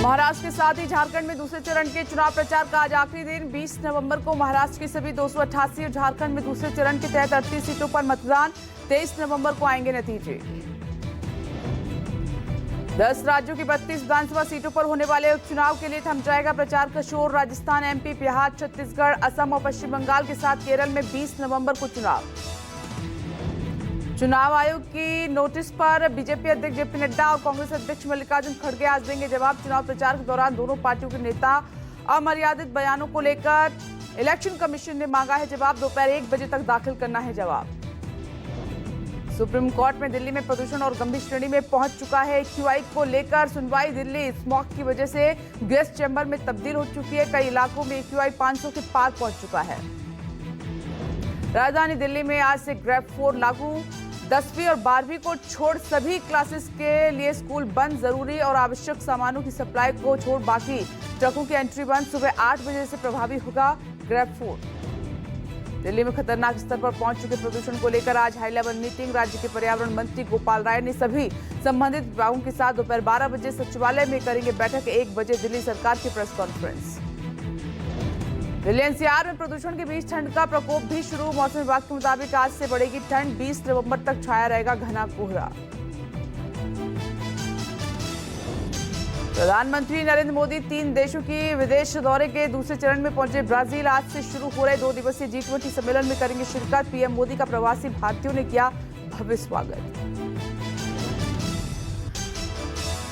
महाराष्ट्र के साथ ही झारखंड में दूसरे चरण के चुनाव प्रचार का आज आखिरी दिन। 20 नवंबर को महाराष्ट्र की सभी 288 और झारखंड में दूसरे चरण के तहत 38 सीटों पर मतदान। 23 नवंबर को आएंगे नतीजे। 10 राज्यों की 32 विधानसभा सीटों पर होने वाले उपचुनाव के लिए थम जाएगा प्रचार का शोर। राजस्थान, एमपी, बिहार, छत्तीसगढ़, असम और पश्चिम बंगाल के साथ केरल में 20 नवंबर को चुनाव। चुनाव आयोग की नोटिस पर बीजेपी अध्यक्ष जेपी नड्डा और कांग्रेस अध्यक्ष मल्लिकार्जुन खड़गे आज देंगे जवाब। चुनाव प्रचार के दौरान दोनों पार्टियों के नेता अमर्यादित बयानों को लेकर इलेक्शन कमीशन ने मांगा है जवाब। दोपहर 1 बजे तक दाखिल करना है जवाब। सुप्रीम कोर्ट में दिल्ली में प्रदूषण और गंभीर श्रेणी में पहुंच चुका है। एक्यूआई को लेकर सुनवाई। दिल्ली स्मॉग की वजह से गैस चैम्बर में तब्दील हो चुकी है। कई इलाकों में एक्यूआई 500 के पार पहुंच चुका है। राजधानी दिल्ली में आज से ग्रेड 4 लागू। 10वीं और 12वीं को छोड़ सभी क्लासेस के लिए स्कूल बंद। जरूरी और आवश्यक सामानों की सप्लाई को छोड़ बाकी ट्रकों की एंट्री बंद। सुबह 8 बजे से प्रभावी होगा ग्रेड 4। दिल्ली में खतरनाक स्तर पर पहुंच चुके प्रदूषण को लेकर आज हाई लेवल मीटिंग। राज्य के पर्यावरण मंत्री गोपाल राय ने सभी संबंधित विभागों के साथ दोपहर 12 बजे सचिवालय में करेंगे बैठक। 1 बजे दिल्ली सरकार की प्रेस कॉन्फ्रेंस। दिल्ली एनसीआर में प्रदूषण के बीच ठंड का प्रकोप भी शुरू। मौसम विभाग के मुताबिक आज से बढ़ेगी ठंड। 20 नवंबर तक छाया रहेगा घना कोहरा। प्रधानमंत्री नरेंद्र मोदी 3 देशों की विदेश दौरे के दूसरे चरण में पहुंचे ब्राजील। आज से शुरू हो रहे 2 दिवसीय G20 सम्मेलन में करेंगे शिरकत। पीएम मोदी का प्रवासी भारतीयों ने किया भव्य स्वागत।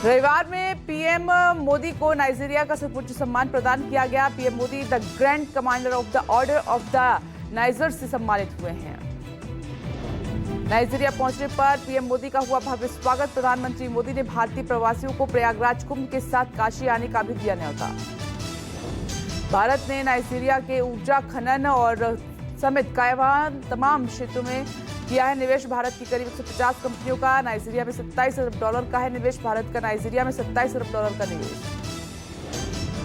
रविवार में पीएम मोदी को नाइजीरिया का सर्वोच्च सम्मान प्रदान किया गया। PM Modi the grand commander of the order of the niger से सम्मानित हुए हैं। नाइजीरिया पहुंचने पर पीएम मोदी का हुआ भव्य स्वागत। प्रधानमंत्री मोदी ने भारतीय प्रवासियों को प्रयागराज कुंभ के साथ काशी आने का भी दिया न्यौता। भारत ने नाइजीरिया के ऊर्जा खनन और समेत तमाम क्षेत्रों में किया है निवेश। भारत की करीब 150 कंपनियों का नाइजीरिया में $27 अरब का है निवेश। भारत का नाइजीरिया में $27 अरब का निवेश।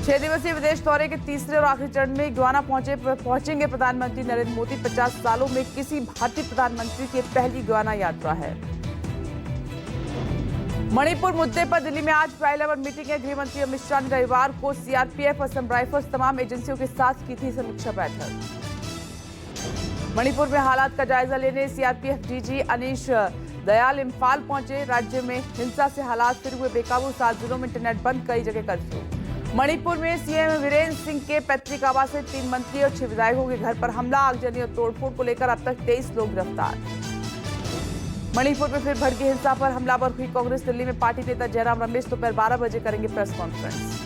6 दिवसीय विदेश दौरे के तीसरे और आखिरी चरण में गुयाना पहुंचेंगे प्रधानमंत्री नरेंद्र मोदी। 50 सालों में किसी भारतीय प्रधानमंत्री की पहली गुयाना यात्रा है। मणिपुर मुद्दे पर दिल्ली में आज हाई लेवल मीटिंग है। गृह मंत्री अमित शाह ने रविवार को सीआरपीएफ, असम राइफल्स, तमाम एजेंसियों के साथ की थी समीक्षा बैठक। मणिपुर में हालात का जायजा लेने सीआरपीएफ डीजी अनीश दयाल इम्फाल पहुंचे। राज्य में हिंसा से हालात फिर हुए बेकाबू। 7 जिलों में इंटरनेट बंद, कई जगह कर्फ्यू। मणिपुर में सीएम वीरेंद्र सिंह के पैतृक आवास से 3 मंत्री और 6 विधायकों के घर पर हमला, आगजनी और तोड़फोड़ को लेकर अब तक 23 लोग गिरफ्तार। मणिपुर में फिर भड़की हिंसा पर हमलावर हुई कांग्रेस। दिल्ली में पार्टी नेता जयराम रमेश दोपहर 12 बजे करेंगे प्रेस कॉन्फ्रेंस।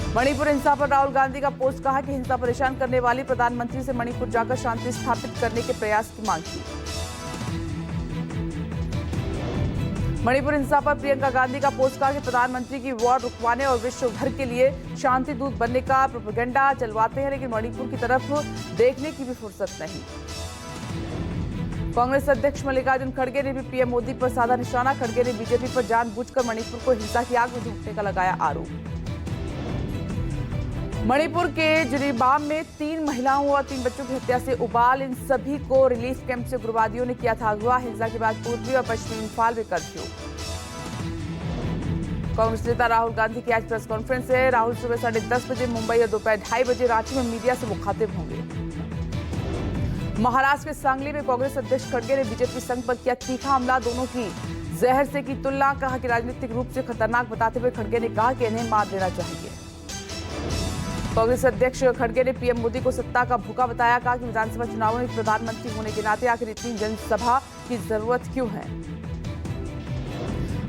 मणिपुर हिंसा पर राहुल गांधी का पोस्ट। कहा कि हिंसा परेशान करने वाली प्रधानमंत्री से मणिपुर जाकर शांति स्थापित करने के प्रयास की मांग की। मणिपुर हिंसा पर प्रियंका गांधी का पोस्ट। कहा कि प्रधानमंत्री की वॉर रुकवाने और विश्व भर के लिए शांति दूत बनने का प्रोपेगेंडा चलवाते हैं, लेकिन मणिपुर की तरफ देखने की भी फुर्सत नहीं। कांग्रेस अध्यक्ष मल्लिकार्जुन खड़गे ने भी पीएम मोदी पर साधा निशाना। खड़गे ने बीजेपी पर जानबूझकर मणिपुर को हिंसा की आग में झोंकने का लगाया आरोप। मणिपुर के जिरीबाम में 3 महिलाओं और 3 बच्चों की हत्या से उबाल। इन सभी को रिलीफ कैंप से उग्रवादियों ने किया था अगवा। हिंसा के बाद पूर्वी और पश्चिमी इम्फाल में कर्फ्यू। कांग्रेस नेता राहुल गांधी की आज प्रेस कॉन्फ्रेंस है। राहुल सुबह 10:30 बजे मुंबई और दोपहर 2:30 बजे रांची में मीडिया से मुखातिब होंगे। महाराष्ट्र के सांगली में कांग्रेस अध्यक्ष खड़गे ने बीजेपी संघ पर किया तीखा हमला। दोनों की जहर से की तुलना। कहा कि राजनीतिक रूप से खतरनाक बताते हुए खड़गे ने कहा कि इन्हें मार देना चाहिए। कांग्रेस अध्यक्ष खड़गे ने पीएम मोदी को सत्ता का भूखा बताया। कहा कि विधानसभा चुनावों में प्रधानमंत्री होने के नाते आखिर इतनी जनसभा की जरूरत क्यों है।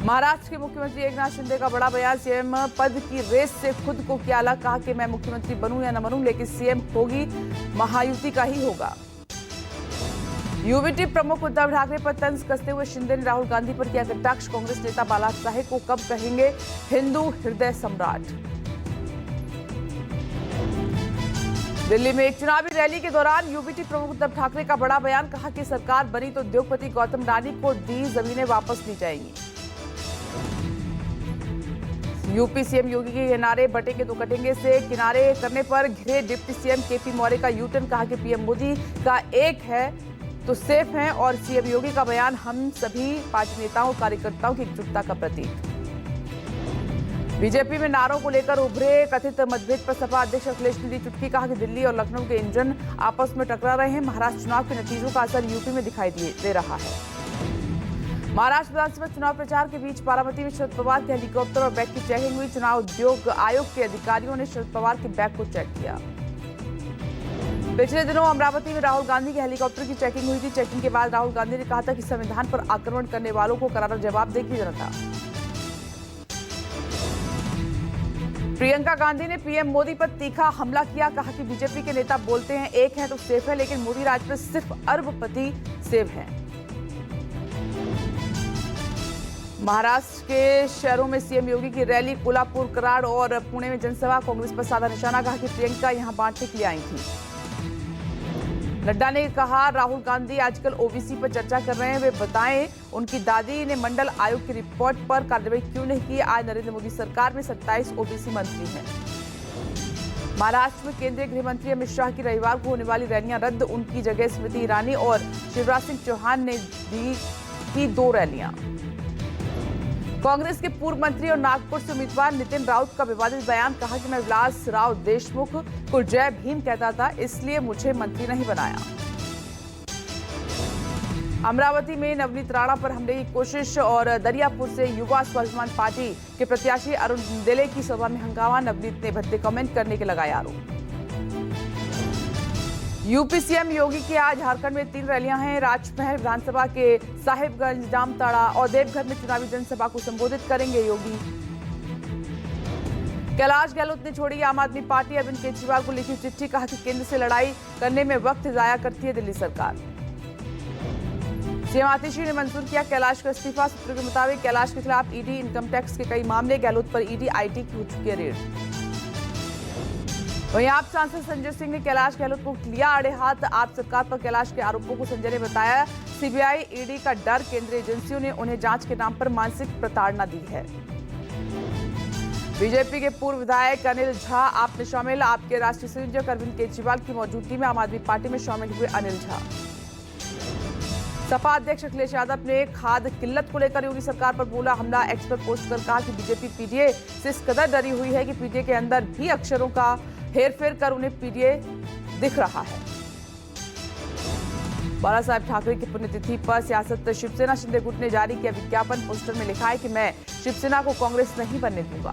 महाराष्ट्र के मुख्यमंत्री एकनाथ शिंदे का बड़ा बयान। सीएम पद की रेस से खुद को किया अलग। कहा कि मैं मुख्यमंत्री बनूं या न बनूं, लेकिन सीएम होगी महायुति का ही होगा। यूबीटी प्रमुख उद्धव ठाकरे पर तंज कसते हुए शिंदे ने राहुल गांधी पर किया कटाक्ष। कांग्रेस नेता बाला साहेब को कब कहेंगे हिंदू हृदय सम्राट। दिल्ली में एक चुनावी रैली के दौरान यूबीटी प्रमुख उद्धव ठाकरे का बड़ा बयान। कहा कि सरकार बनी तो उद्योगपति गौतम रानी को दी जमीनें वापस ली जाएंगी। यूपी सीएम योगी के नारे बटेंगे तो कटेंगे से किनारे करने पर घिरे डिप्टी सीएम केपी मौर्य का यूटर्न। कहा कि पीएम मोदी का एक है तो सेफ हैं और सीएम योगी का बयान हम सभी पार्टी नेताओं और कार्यकर्ताओं की एकजुटता का प्रतीक। बीजेपी में नारों को लेकर उभरे कथित मतभेद पर सपा अध्यक्ष अखिलेश ने दी चुटकी। कहा कि दिल्ली और लखनऊ के इंजन आपस में टकरा रहे हैं। महाराष्ट्र चुनाव के नतीजों का असर यूपी में दिखाई दे रहा है। महाराष्ट्र विधानसभा चुनाव प्रचार के बीच बारामती में शरद पवार के हेलीकॉप्टर और बैग की चेकिंग हुई। चुनाव उद्योग आयोग के अधिकारियों ने शरद पवार के बैग को चेक किया। पिछले दिनों अमरावती में राहुल गांधी के हेलीकॉप्टर की चेकिंग हुई थी। चेकिंग के बाद राहुल गांधी ने कहा था कि संविधान पर आक्रमण करने वालों को करारा जवाब देगी जनता। प्रियंका गांधी ने पीएम मोदी पर तीखा हमला किया। कहा कि बीजेपी के नेता बोलते हैं एक है तो सेफ है, लेकिन मोदी राज पर सिर्फ अरबपति सेफ हैं। महाराष्ट्र के शहरों में सीएम योगी की रैली। कोल्हापुर, कराड़ और पुणे में जनसभा। कांग्रेस पर साधा निशाना। कहा कि प्रियंका यहां बांटने के लिए आई थी। नड्डा ने कहा राहुल गांधी आजकल ओबीसी पर चर्चा कर रहे हैं, वे बताएं उनकी दादी ने मंडल आयोग की रिपोर्ट पर कार्रवाई क्यों नहीं की। आज नरेंद्र मोदी सरकार में 27 ओबीसी मंत्री हैं। महाराष्ट्र में केंद्रीय गृह मंत्री अमित शाह की रविवार को होने वाली रैलियां रद्द। उनकी जगह स्मृति ईरानी और शिवराज सिंह चौहान ने की 2 रैलियां। कांग्रेस के पूर्व मंत्री और नागपुर से उम्मीदवार नितिन राउत का विवादित बयान। कहा कि मैं विलास राव देशमुख को जय भीम कहता था, इसलिए मुझे मंत्री नहीं बनाया। अमरावती में नवनीत राणा पर हमले की कोशिश और दरियापुर से युवा स्वाभिमान पार्टी के प्रत्याशी अरुण दिले की सभा में हंगामा। नवनीत ने भद्दे कमेंट करने के लगाए आरोप। यूपी सीएम योगी की आज झारखंड में 3 रैलियां हैं। राजमहल विधानसभा के साहिबगंज, जामताड़ा और देवघर में चुनावी जनसभा को संबोधित करेंगे योगी। कैलाश गहलोत ने छोड़ी आम आदमी पार्टी। अरविंद केजरीवाल को लिखी चिट्ठी। कहा कि केंद्र से लड़ाई करने में वक्त जाया करती है दिल्ली सरकार। सीएम आतिशी ने मंजूर किया कैलाश का इस्तीफा। सूत्रों के मुताबिक कैलाश के खिलाफ ईडी, इनकम टैक्स के कई मामले। गहलोत पर ईडी, आईटी की हो चुकी है रेड। वहीं आप सांसद संजय सिंह ने कैलाश गहलोत को लिया आड़े हाथ। आप सरकार पर कैलाश के आरोपों को संजय ने बताया सीबीआई, ईडी का डर। केंद्रीय एजेंसियों ने उन्हें जांच के नाम पर मानसिक प्रताड़ना दी है। बीजेपी के पूर्व विधायक अनिल झा आप में शामिल। आपके राष्ट्रीय संयोजक अरविंद केजरीवाल की मौजूदगी में आम आदमी पार्टी में शामिल हुए अनिल झा। सपा अध्यक्ष अखिलेश यादव ने खाद्य किल्लत को लेकर योगी सरकार पर बोला हमला। एक्स पर पोस्ट कर कहा कि बीजेपी पीडीए से इस कदर डरी हुई है कि पीडीए के अंदर भी अक्षरों का हेरफेर कर उन्हें पीडीए दिख रहा है। बाला साहेब ठाकरे की पुण्यतिथि पर सियासत शिवसेना शिंदे गुट ने जारी किया विज्ञापन। पोस्टर में लिखा है कि मैं शिवसेना को कांग्रेस नहीं बनने दूंगा।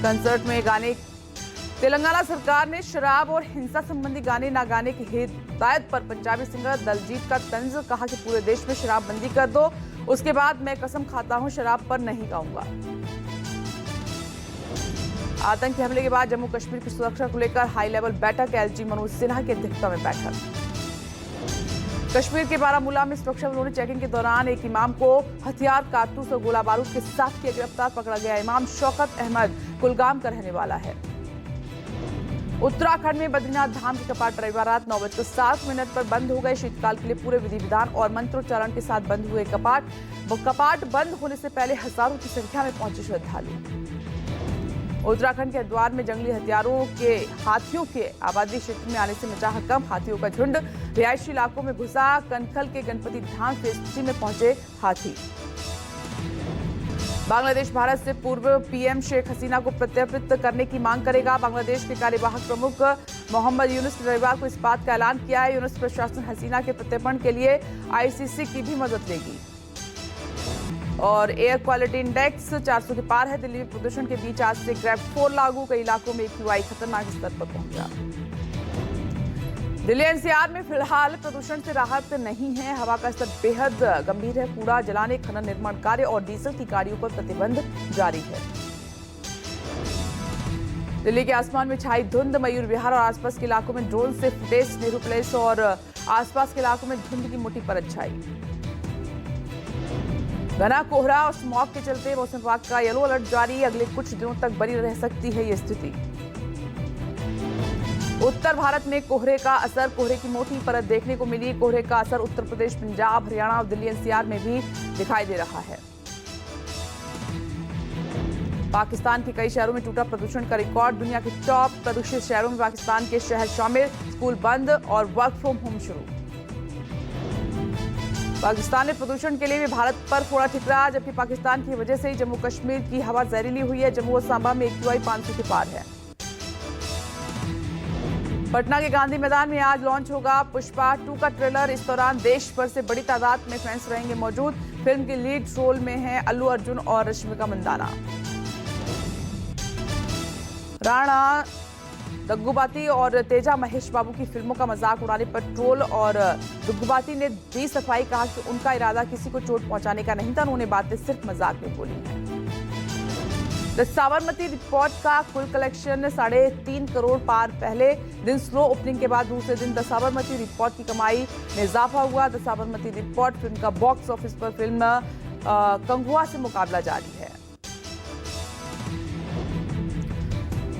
कंसर्ट में गाने। तेलंगाना सरकार ने शराब और हिंसा संबंधी गाने न गाने की हिदायत पर पंजाबी सिंगर दलजीत का तंज। कहा कि पूरे देश में शराबबंदी कर दो, उसके बाद मैं कसम खाता हूं शराब पर नहीं गाऊंगा। आतंकी हमले के बाद जम्मू कश्मीर की सुरक्षा को लेकर हाई लेवल बैठक। एलजी मनोज सिन्हा की अध्यक्षता में बैठक। कश्मीर के बारामूला में सुरक्षा बलों ने चेकिंग के दौरान एक इमाम को हथियार, कारतूस और गोला बारूद के साथ किया गिरफ्तार। पकड़ा गया इमाम शौकत अहमद कुलगाम का रहने वाला है। उत्तराखंड में बद्रीनाथ धाम के कपाट रविवार रात 9:07 पर बंद हो गए। शीतकाल के लिए पूरे विधि विधान और मंत्रोच्चारण के साथ बंद हुए कपाट बंद होने से पहले हजारों की संख्या में पहुंचे श्रद्धालु। उत्तराखंड के हरिद्वार में जंगली हाथियों के आबादी क्षेत्र में आने से मचा हड़कंप। हाथियों का झुंड रिहायशी इलाकों में घुसा। कनखल के गणपति धाम फेज 3 में पहुंचे हाथी। बांग्लादेश भारत से पूर्व पीएम शेख हसीना को प्रत्यर्पित करने की मांग करेगा। बांग्लादेश के कार्यवाहक प्रमुख मोहम्मद यूनुस ने रविवार को इस बात का ऐलान किया है। यूनुस प्रशासन हसीना के प्रत्यर्पण के लिए आईसीसी की भी मदद लेगी। और एयर क्वालिटी इंडेक्स 400 के पार है। दिल्ली में प्रदूषण के बीच आज से ग्रेड 4 लागू। कई इलाकों में AQI खतरनाक स्तर पर पहुंचा। दिल्ली एनसीआर में फिलहाल प्रदूषण से राहत नहीं है। हवा का स्तर बेहद गंभीर है। कूड़ा जलाने, खनन, निर्माण कार्य और डीजल की गाड़ियों पर प्रतिबंध जारी है। दिल्ली के आसमान में छाई धुंध। मयूर विहार और आसपास के इलाकों में ड्रोन से फुटेज। नेहरू प्लेस और आसपास के इलाकों में धुंध की मोटी परत छाई। घना कोहरा और स्मॉग के चलते मौसम विभाग का येलो अलर्ट जारी। अगले कुछ दिनों तक बनी रह सकती है ये स्थिति। उत्तर भारत में कोहरे का असर। कोहरे की मोटी परत देखने को मिली। कोहरे का असर उत्तर प्रदेश, पंजाब, हरियाणा और दिल्ली एनसीआर में भी दिखाई दे रहा है। पाकिस्तान के कई शहरों में टूटा प्रदूषण का रिकॉर्ड। दुनिया के टॉप प्रदूषित शहरों में पाकिस्तान के शहर शामिल। स्कूल बंद और वर्क फ्रॉम होम शुरू। पाकिस्तान ने प्रदूषण के लिए भी भारत पर फोड़ा ठिकरा, जबकि पाकिस्तान की वजह से ही जम्मू कश्मीर की हवा जहरीली हुई है। जम्मू और सांबा में AQI 500 के पार है। पटना के गांधी मैदान में आज लॉन्च होगा पुष्पा 2 का ट्रेलर। इस दौरान देश भर से बड़ी तादाद में फैंस रहेंगे मौजूद। फिल्म के लीड रोल में हैं अल्लू अर्जुन और रश्मिका मंदाना। राणा दग्गुबाती और तेजा महेश बाबू की फिल्मों का मजाक उड़ाने पर ट्रोल, और दग्गुबाती ने दी सफाई, कहा कि उनका इरादा किसी को चोट पहुंचाने का नहीं था, उन्होंने बातें सिर्फ मजाक में बोली हैं। द साबरमती रिपोर्ट का कुल कलेक्शन 3.5 करोड़ पार। पहले दिन स्लो ओपनिंग के बाद दूसरे दिन द साबरमती रिपोर्ट की कमाई में इजाफा हुआ। द साबरमती रिपोर्ट फिल्म का बॉक्स ऑफिस पर फिल्म कंगुआ से मुकाबला जारी है।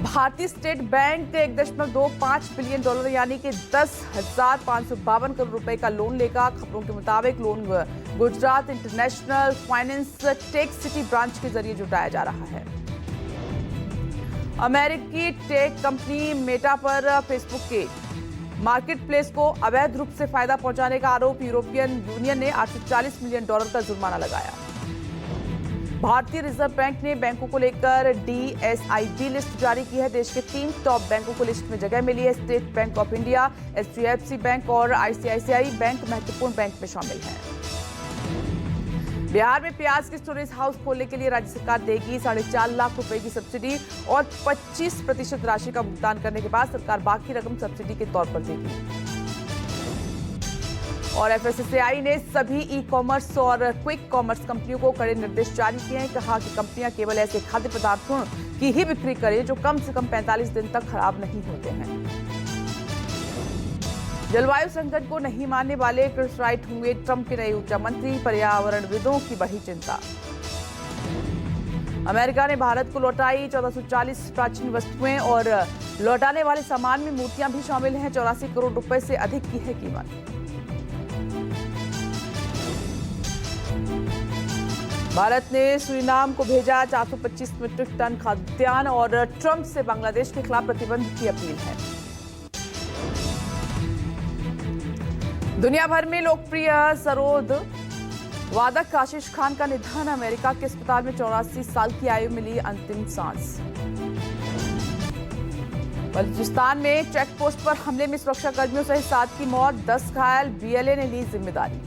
भारतीय स्टेट बैंक $1.25 बिलियन यानी कि 10,552 करोड़ रुपए का लोन लेगा। खबरों के मुताबिक loan Gujarat international finance tech city branch के जरिए जुटाया जा रहा है। अमेरिकी टेक कंपनी मेटा पर फेसबुक के मार्केट प्लेस को अवैध रूप से फायदा पहुंचाने का आरोप। यूरोपियन यूनियन ने $840 मिलियन का जुर्माना लगाया। भारतीय रिजर्व बैंक ने बैंकों को लेकर DSIB लिस्ट जारी की है। देश के 3 टॉप बैंकों को लिस्ट में जगह मिली है। State bank of India, HDFC bank और ICICI बैंक महत्वपूर्ण बैंक में शामिल हैं। बिहार में प्याज के स्टोरेज हाउस खोलने के लिए राज्य सरकार देगी 4.5 लाख रुपए की सब्सिडी और 25% राशि का भुगतान करने के बाद सरकार बाकी रकम सब्सिडी के तौर पर देगी। और FSSAI ने सभी ई-कॉमर्स और क्विक कॉमर्स कंपनियों को कड़े निर्देश जारी किए हैं। कहा कि कंपनियां केवल ऐसे खाद्य पदार्थों की ही बिक्री करें जो कम से कम 45 दिन तक खराब नहीं होते हैं। जलवायु संकट को नहीं मानने वाले क्रिस राइट होंगे ट्रंप के नए ऊर्जा मंत्री। पर्यावरणविदों की बढ़ी चिंता। अमेरिका ने भारत को लौटाई 1440 प्राचीन वस्तुएं और लौटाने वाले सामान में मूर्तियां भी शामिल हैं। 84 करोड़ रुपए से अधिक की है कीमत। भारत ने सूरीनाम को भेजा 425 मीट्रिक टन खाद्यान्न और ट्रंप से बांग्लादेश के खिलाफ प्रतिबंध की अपील है। दुनिया भर में लोकप्रिय सरोद वादक आशीष खान का निधन। अमेरिका के अस्पताल में 84 साल की आयु में ली अंतिम सांस। बलूचिस्तान में चेक पोस्ट पर हमले में सुरक्षा कर्मियों सहित 7 की मौत, 10 घायल। BLA ने ली जिम्मेदारी।